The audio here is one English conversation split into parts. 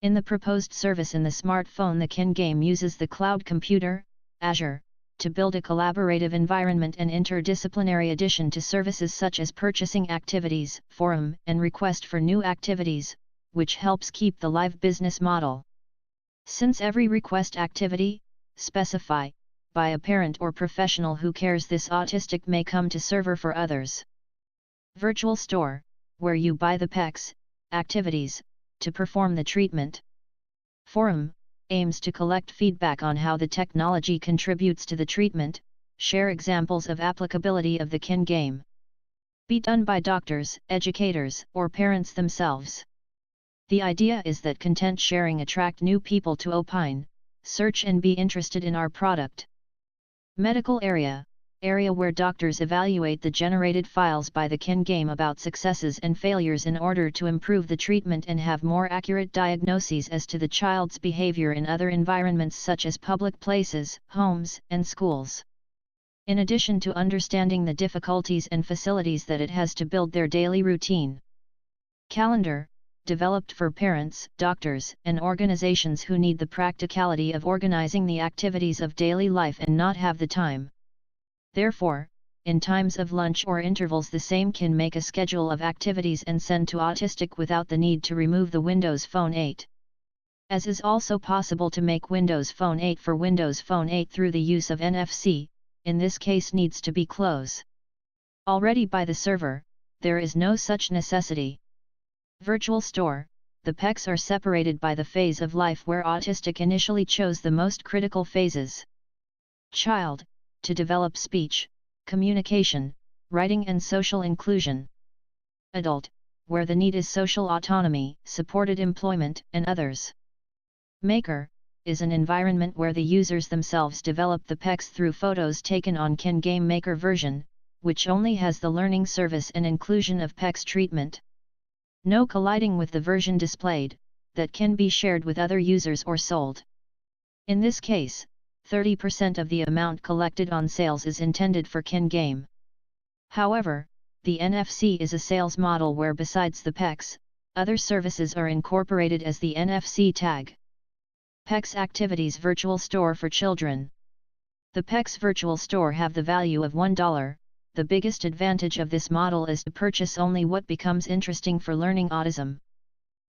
In the proposed service in the smartphone, the Kin game uses the cloud computer, Azure, to build a collaborative environment and interdisciplinary addition to services such as purchasing activities, forum, and request for new activities, which helps keep the live business model. Since every request activity, specify, by a parent or professional who cares this autistic may come to server for others. Virtual store, where you buy the PECs, activities, to perform the treatment. Forum, aims to collect feedback on how the technology contributes to the treatment, share examples of applicability of the Kin game. Be done by doctors, educators, or parents themselves. The idea is that content sharing attract new people to opine, search and be interested in our product. Medical area where doctors evaluate the generated files by the Kin game about successes and failures in order to improve the treatment and have more accurate diagnoses as to the child's behavior in other environments such as public places, homes, and schools. In addition to understanding the difficulties and facilities that it has to build their daily routine. Calendar, developed for parents, doctors, and organizations who need the practicality of organizing the activities of daily life and not have the time. Therefore, in times of lunch or intervals, the same can make a schedule of activities and send to autistic without the need to remove the Windows Phone 8. As is also possible to make Windows Phone 8 for Windows Phone 8 through the use of NFC, in this case needs to be close. Already by the server, there is no such necessity. Virtual store, the PECs are separated by the phase of life where autistic initially chose the most critical phases. Child, to develop speech, communication, writing and social inclusion. Adult, where the need is social autonomy, supported employment, and others. Maker, is an environment where the users themselves develop the PECs through photos taken on Kin Game Maker version, which only has the learning service and inclusion of PECs treatment. No colliding with the version displayed, that can be shared with other users or sold. In this case, 30% of the amount collected on sales is intended for Kin game. However, the NFC is a sales model where besides the PECs, other services are incorporated as the NFC tag. PECs Activities Virtual Store for Children. The PECs Virtual Store have the value of $1. The biggest advantage of this model is to purchase only what becomes interesting for learning autism.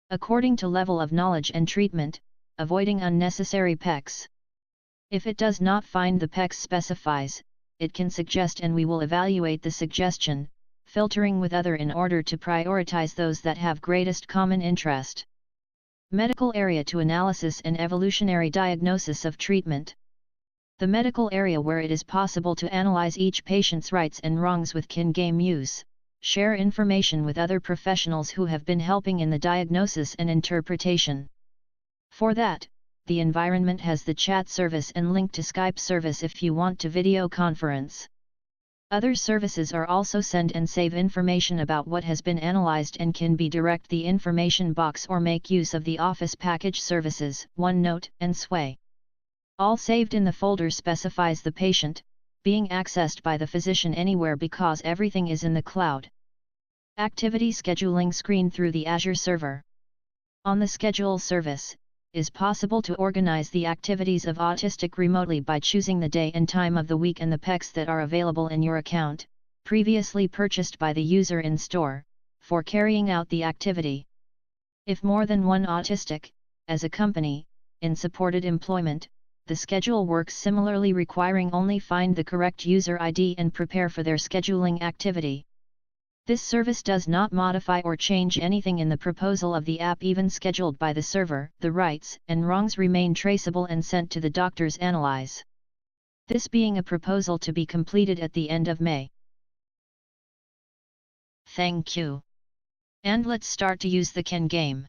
According to level of knowledge and treatment, avoiding unnecessary PECs. If it does not find the PECs specifies, it can suggest and we will evaluate the suggestion, filtering with other in order to prioritize those that have greatest common interest. Medical area to analysis and evolutionary diagnosis of treatment. The medical area where it is possible to analyze each patient's rights and wrongs with Kin game use, share information with other professionals who have been helping in the diagnosis and interpretation. For that, the environment has the chat service and link to Skype service if you want to video conference. Other services are also send and save information about what has been analyzed and can be direct the information box or make use of the Office package services, OneNote and Sway. All saved in the folder specifies the patient, being accessed by the physician anywhere because everything is in the cloud. Activity scheduling screen through the Azure server. On the schedule service, is possible to organize the activities of autistic remotely by choosing the day and time of the week and the PECs that are available in your account, previously purchased by the user in store, for carrying out the activity. If more than one autistic, as a company, in supported employment, the schedule works similarly requiring only find the correct user ID and prepare for their scheduling activity. This service does not modify or change anything in the proposal of the app even scheduled by the server. The rights and wrongs remain traceable and sent to the doctors analyze. This being a proposal to be completed at the end of May. Thank you. And let's start to use the Kin game.